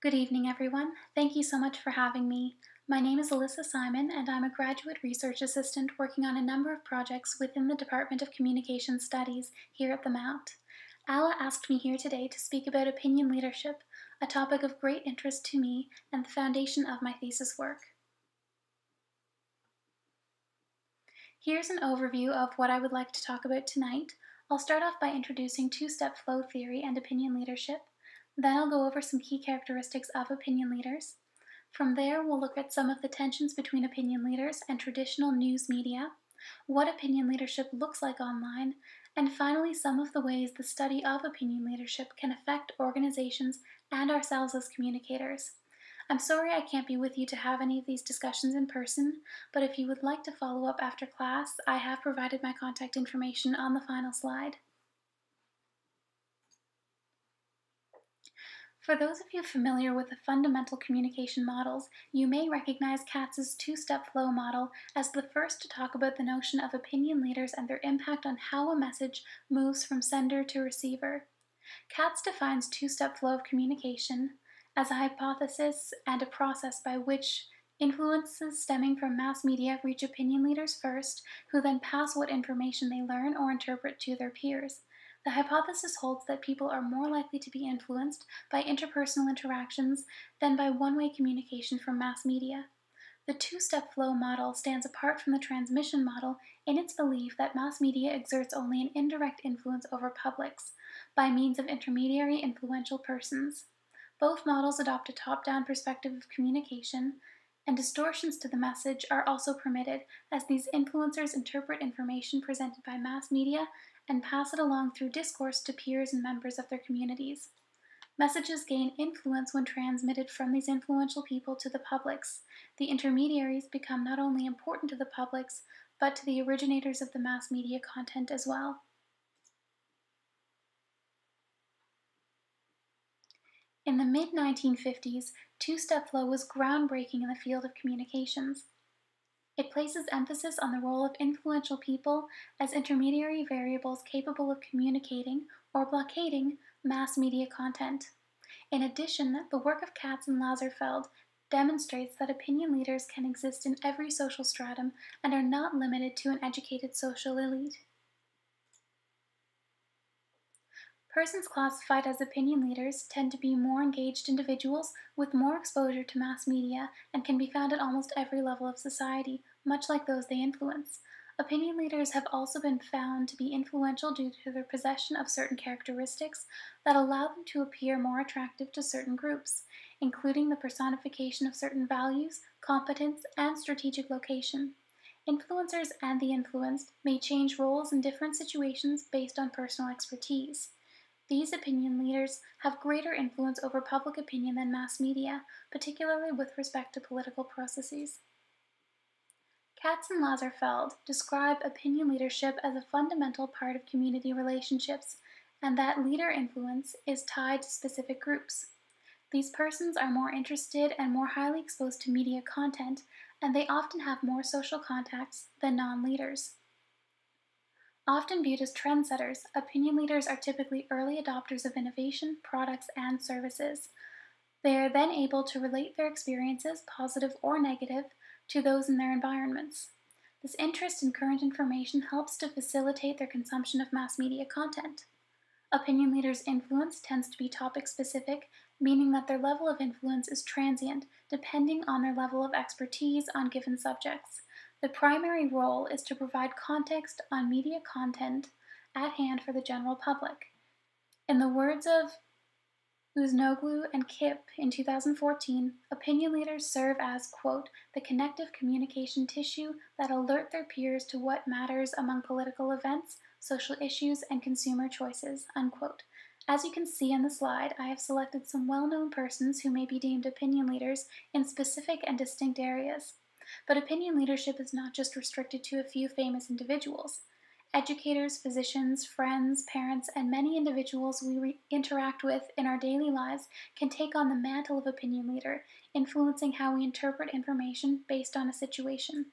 Good evening, everyone. Thank you so much for having me. My name is Alyssa Simon, and I'm a graduate research assistant working on a number of projects within the Department of Communication Studies here at the Mount. Alla asked me here today to speak about opinion leadership, a topic of great interest to me and the foundation of my thesis work. Here's an overview of what I would like to talk about tonight. I'll start off by introducing two-step flow theory and opinion leadership. Then I'll go over some key characteristics of opinion leaders. From there, we'll look at some of the tensions between opinion leaders and traditional news media, what opinion leadership looks like online, and finally, some of the ways the study of opinion leadership can affect organizations and ourselves as communicators. I'm sorry I can't be with you to have any of these discussions in person, but if you would like to follow up after class, I have provided my contact information on the final slide. For those of you familiar with the fundamental communication models, you may recognize Katz's two-step flow model as the first to talk about the notion of opinion leaders and their impact on how a message moves from sender to receiver. Katz defines two-step flow of communication as a hypothesis and a process by which influences stemming from mass media reach opinion leaders first, who then pass what information they learn or interpret to their peers. The hypothesis holds that people are more likely to be influenced by interpersonal interactions than by one-way communication from mass media. The two-step flow model stands apart from the transmission model in its belief that mass media exerts only an indirect influence over publics by means of intermediary influential persons. Both models adopt a top-down perspective of communication, and distortions to the message are also permitted, as these influencers interpret information presented by mass media and pass it along through discourse to peers and members of their communities. Messages gain influence when transmitted from these influential people to the publics. The intermediaries become not only important to the publics, but to the originators of the mass media content as well. In the mid-1950s, two-step flow was groundbreaking in the field of communications. It places emphasis on the role of influential people as intermediary variables capable of communicating or blockading mass media content. In addition, the work of Katz and Lazarsfeld demonstrates that opinion leaders can exist in every social stratum and are not limited to an educated social elite. Persons classified as opinion leaders tend to be more engaged individuals with more exposure to mass media and can be found at almost every level of society, much like those they influence. Opinion leaders have also been found to be influential due to their possession of certain characteristics that allow them to appear more attractive to certain groups, including the personification of certain values, competence, and strategic location. Influencers and the influenced may change roles in different situations based on personal expertise. These opinion leaders have greater influence over public opinion than mass media, particularly with respect to political processes. Katz and Lazarsfeld describe opinion leadership as a fundamental part of community relationships, and that leader influence is tied to specific groups. These persons are more interested and more highly exposed to media content, and they often have more social contacts than non-leaders. Often viewed as trendsetters, opinion leaders are typically early adopters of innovation, products, and services. They are then able to relate their experiences, positive or negative, to those in their environments. This interest in current information helps to facilitate their consumption of mass media content. Opinion leaders' influence tends to be topic-specific, meaning that their level of influence is transient, depending on their level of expertise on given subjects. The primary role is to provide context on media content at hand for the general public. In the words of Uzunoglu and Kipp in 2014, opinion leaders serve as, quote, the connective communication tissue that alert their peers to what matters among political events, social issues, and consumer choices, unquote. As you can see on the slide, I have selected some well-known persons who may be deemed opinion leaders in specific and distinct areas. But opinion leadership is not just restricted to a few famous individuals. Educators, physicians, friends, parents, and many individuals we interact with in our daily lives can take on the mantle of opinion leader, influencing how we interpret information based on a situation.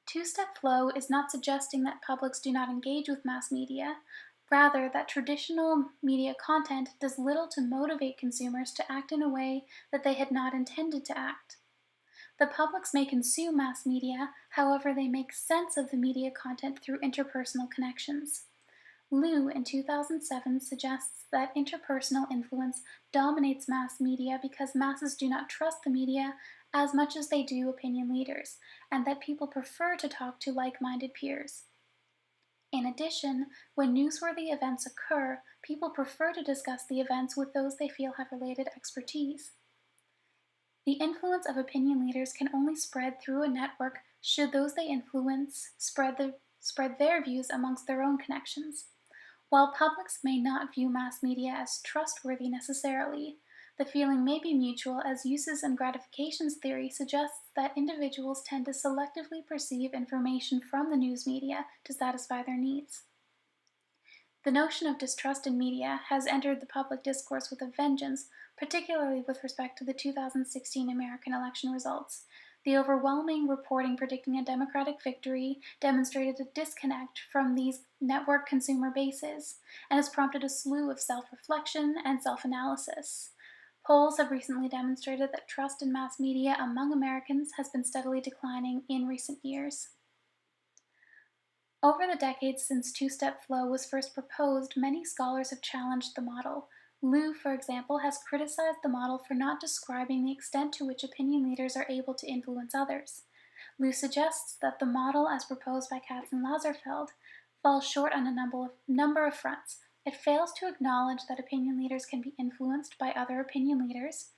Two-step flow is not suggesting that publics do not engage with mass media. Rather, that traditional media content does little to motivate consumers to act in a way that they had not intended to act. The publics may consume mass media, however, they make sense of the media content through interpersonal connections. Liu in 2007 suggests that interpersonal influence dominates mass media because masses do not trust the media as much as they do opinion leaders, and that people prefer to talk to like-minded peers. In addition, when newsworthy events occur, people prefer to discuss the events with those they feel have related expertise. The influence of opinion leaders can only spread through a network should those they influence spread their views amongst their own connections. While publics may not view mass media as trustworthy necessarily, the feeling may be mutual, as uses and gratifications theory suggests that individuals tend to selectively perceive information from the news media to satisfy their needs. The notion of distrust in media has entered the public discourse with a vengeance, particularly with respect to the 2016 American election results. The overwhelming reporting predicting a Democratic victory demonstrated a disconnect from these network consumer bases and has prompted a slew of self-reflection and self-analysis. Polls have recently demonstrated that trust in mass media among Americans has been steadily declining in recent years. Over the decades since two-step flow was first proposed, many scholars have challenged the model. Liu, for example, has criticized the model for not describing the extent to which opinion leaders are able to influence others. Liu suggests that the model, as proposed by Katz and Lazarsfeld, falls short on a number of fronts. It fails to acknowledge that opinion leaders can be influenced by other opinion leaders.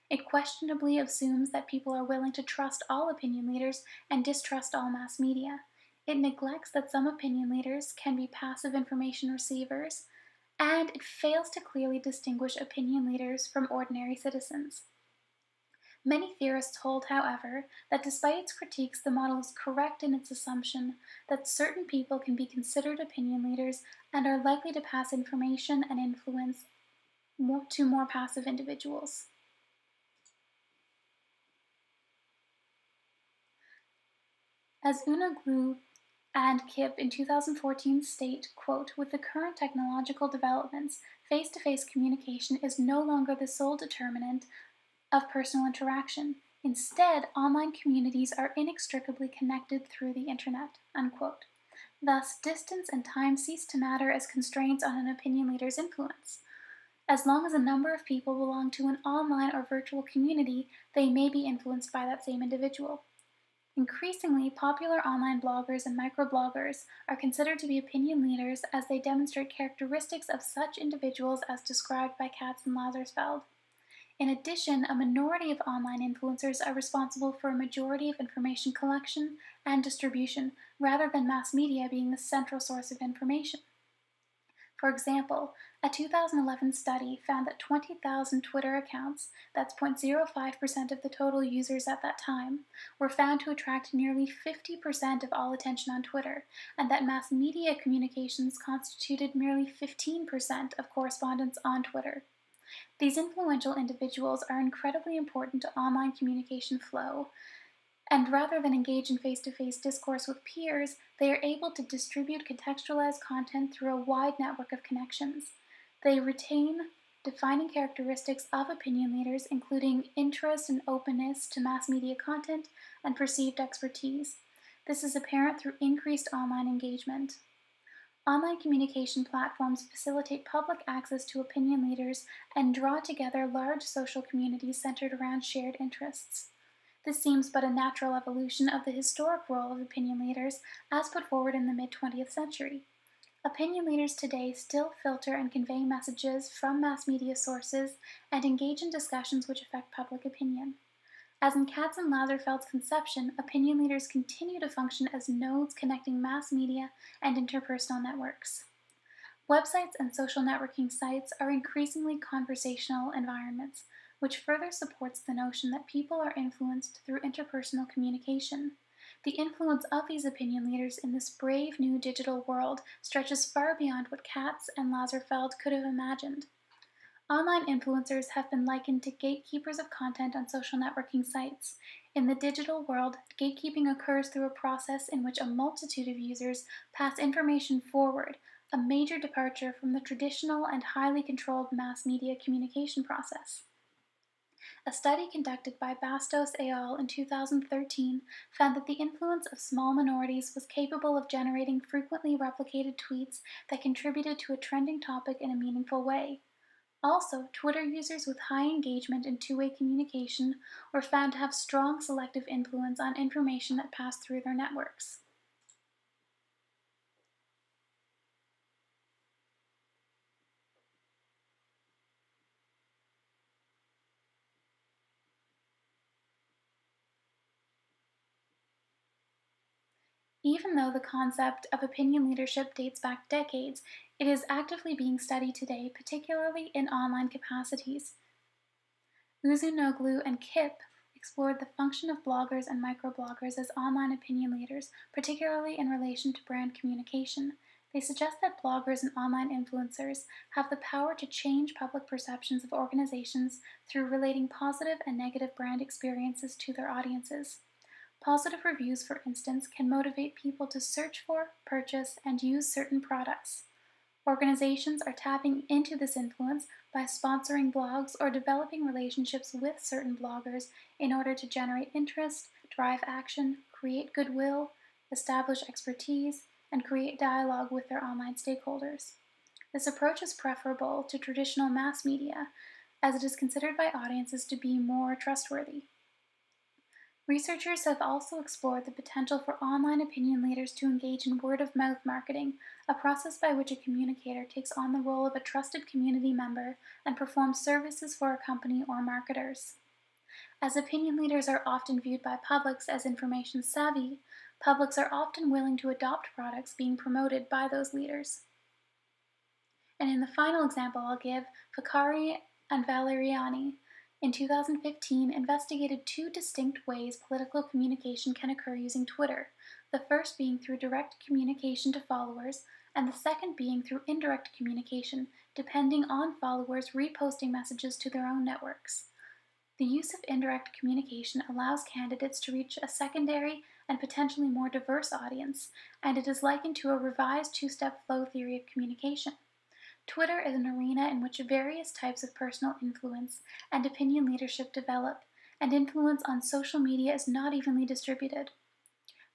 It questionably assumes that people are willing to trust all opinion leaders and distrust all mass media. It neglects that some opinion leaders can be passive information receivers, and it fails to clearly distinguish opinion leaders from ordinary citizens. Many theorists hold, however, that despite its critiques, the model is correct in its assumption that certain people can be considered opinion leaders and are likely to pass information and influence to more passive individuals. As Unoglu and Kip in 2014 state, quote, "With the current technological developments, face-to-face communication is no longer the sole determinant of personal interaction. Instead, online communities are inextricably connected through the internet," unquote. Thus, distance and time cease to matter as constraints on an opinion leader's influence. As long as a number of people belong to an online or virtual community, they may be influenced by that same individual. Increasingly, popular online bloggers and microbloggers are considered to be opinion leaders as they demonstrate characteristics of such individuals as described by Katz and Lazarsfeld. In addition, a minority of online influencers are responsible for a majority of information collection and distribution, rather than mass media being the central source of information. For example, a 2011 study found that 20,000 Twitter accounts, that's 0.05% of the total users at that time, were found to attract nearly 50% of all attention on Twitter, and that mass media communications constituted merely 15% of correspondence on Twitter. These influential individuals are incredibly important to online communication flow, and rather than engage in face-to-face discourse with peers, they are able to distribute contextualized content through a wide network of connections. They retain defining characteristics of opinion leaders, including interest and openness to mass media content and perceived expertise. This is apparent through increased online engagement. Online communication platforms facilitate public access to opinion leaders and draw together large social communities centered around shared interests. This seems but a natural evolution of the historic role of opinion leaders as put forward in the mid-20th century. Opinion leaders today still filter and convey messages from mass media sources and engage in discussions which affect public opinion. As in Katz and Lazarsfeld's conception, opinion leaders continue to function as nodes connecting mass media and interpersonal networks. Websites and social networking sites are increasingly conversational environments, which further supports the notion that people are influenced through interpersonal communication. The influence of these opinion leaders in this brave new digital world stretches far beyond what Katz and Lazarsfeld could have imagined. Online influencers have been likened to gatekeepers of content on social networking sites. In the digital world, gatekeeping occurs through a process in which a multitude of users pass information forward, a major departure from the traditional and highly controlled mass media communication process. A study conducted by Bastos et al. In 2013 found that the influence of small minorities was capable of generating frequently replicated tweets that contributed to a trending topic in a meaningful way. Also, Twitter users with high engagement in two-way communication were found to have strong selective influence on information that passed through their networks. Even though the concept of opinion leadership dates back decades, it is actively being studied today, particularly in online capacities. Uzunoglu and Kip explored the function of bloggers and microbloggers as online opinion leaders, particularly in relation to brand communication. They suggest that bloggers and online influencers have the power to change public perceptions of organizations through relating positive and negative brand experiences to their audiences. Positive reviews, for instance, can motivate people to search for, purchase, and use certain products. Organizations are tapping into this influence by sponsoring blogs or developing relationships with certain bloggers in order to generate interest, drive action, create goodwill, establish expertise, and create dialogue with their online stakeholders. This approach is preferable to traditional mass media, as it is considered by audiences to be more trustworthy. Researchers have also explored the potential for online opinion leaders to engage in word-of-mouth marketing, a process by which a communicator takes on the role of a trusted community member and performs services for a company or marketers. As opinion leaders are often viewed by publics as information savvy, publics are often willing to adopt products being promoted by those leaders. And in the final example I'll give, Fakhari and Valeriani in 2015 investigated two distinct ways political communication can occur using Twitter, the first being through direct communication to followers, and the second being through indirect communication, depending on followers reposting messages to their own networks. The use of indirect communication allows candidates to reach a secondary and potentially more diverse audience, and it is likened to a revised two-step flow theory of communication. Twitter is an arena in which various types of personal influence and opinion leadership develop, and influence on social media is not evenly distributed.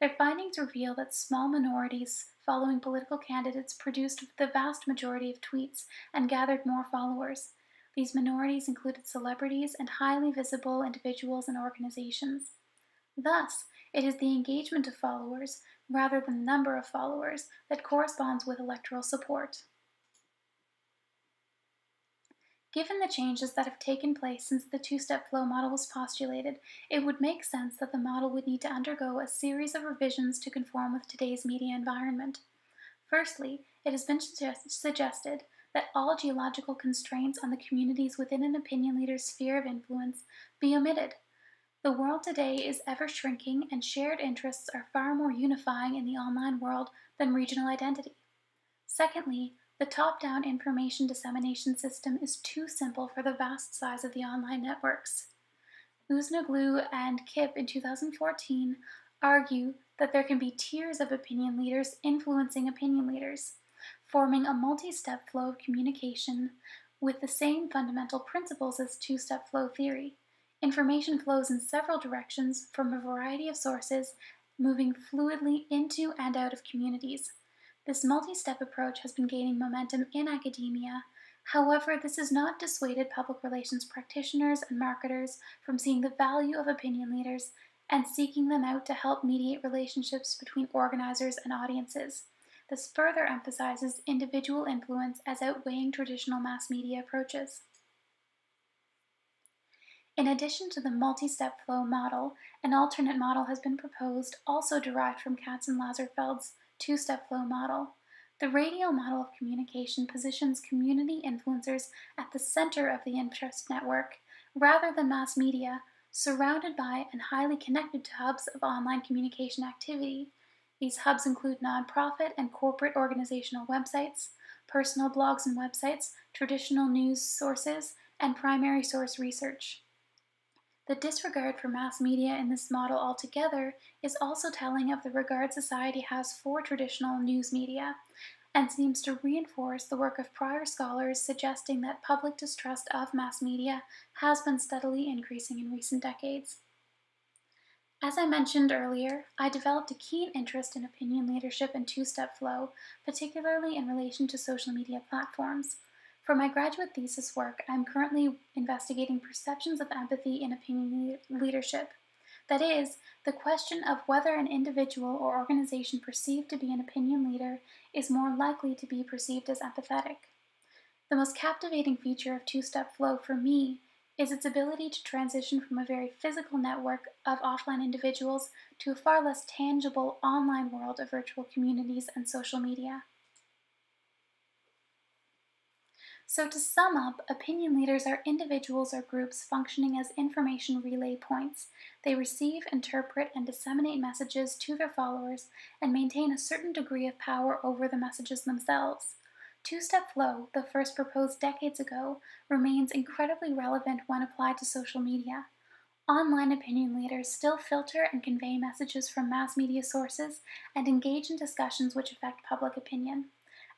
Their findings reveal that small minorities following political candidates produced the vast majority of tweets and gathered more followers. These minorities included celebrities and highly visible individuals and organizations. Thus, it is the engagement of followers, rather than the number of followers, that corresponds with electoral support. Given the changes that have taken place since the two-step flow model was postulated, it would make sense that the model would need to undergo a series of revisions to conform with today's media environment. Firstly, it has been suggested that all geological constraints on the communities within an opinion leader's sphere of influence be omitted. The world today is ever shrinking, and shared interests are far more unifying in the online world than regional identity. Secondly, the top-down information dissemination system is too simple for the vast size of the online networks. Uzunoglu and Kip in 2014 argue that there can be tiers of opinion leaders influencing opinion leaders, forming a multi-step flow of communication with the same fundamental principles as two-step flow theory. Information flows in several directions from a variety of sources, moving fluidly into and out of communities. This multi-step approach has been gaining momentum in academia. However, this has not dissuaded public relations practitioners and marketers from seeing the value of opinion leaders and seeking them out to help mediate relationships between organizers and audiences. This further emphasizes individual influence as outweighing traditional mass media approaches. In addition to the multi-step flow model, an alternate model has been proposed, also derived from Katz and Lazarsfeld's two-step flow model. The radial model of communication positions community influencers at the center of the interest network, rather than mass media, surrounded by and highly connected to hubs of online communication activity. These hubs include nonprofit and corporate organizational websites, personal blogs and websites, traditional news sources, and primary source research. The disregard for mass media in this model altogether is also telling of the regard society has for traditional news media, and seems to reinforce the work of prior scholars suggesting that public distrust of mass media has been steadily increasing in recent decades. As I mentioned earlier, I developed a keen interest in opinion leadership and two-step flow, particularly in relation to social media platforms. For my graduate thesis work, I'm currently investigating perceptions of empathy in opinion leadership. That is, the question of whether an individual or organization perceived to be an opinion leader is more likely to be perceived as empathetic. The most captivating feature of two-step flow for me is its ability to transition from a very physical network of offline individuals to a far less tangible online world of virtual communities and social media. So to sum up, opinion leaders are individuals or groups functioning as information relay points. They receive, interpret, and disseminate messages to their followers and maintain a certain degree of power over the messages themselves. Two-step flow, though first proposed decades ago, remains incredibly relevant when applied to social media. Online opinion leaders still filter and convey messages from mass media sources and engage in discussions which affect public opinion.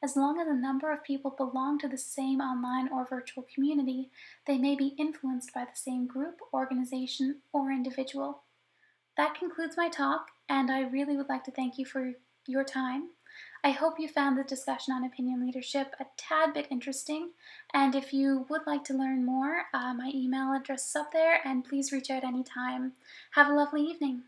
As long as a number of people belong to the same online or virtual community, they may be influenced by the same group, organization, or individual. That concludes my talk, and I really would like to thank you for your time. I hope you found the discussion on opinion leadership a tad bit interesting, and if you would like to learn more, my email address is up there, and please reach out anytime. Have a lovely evening.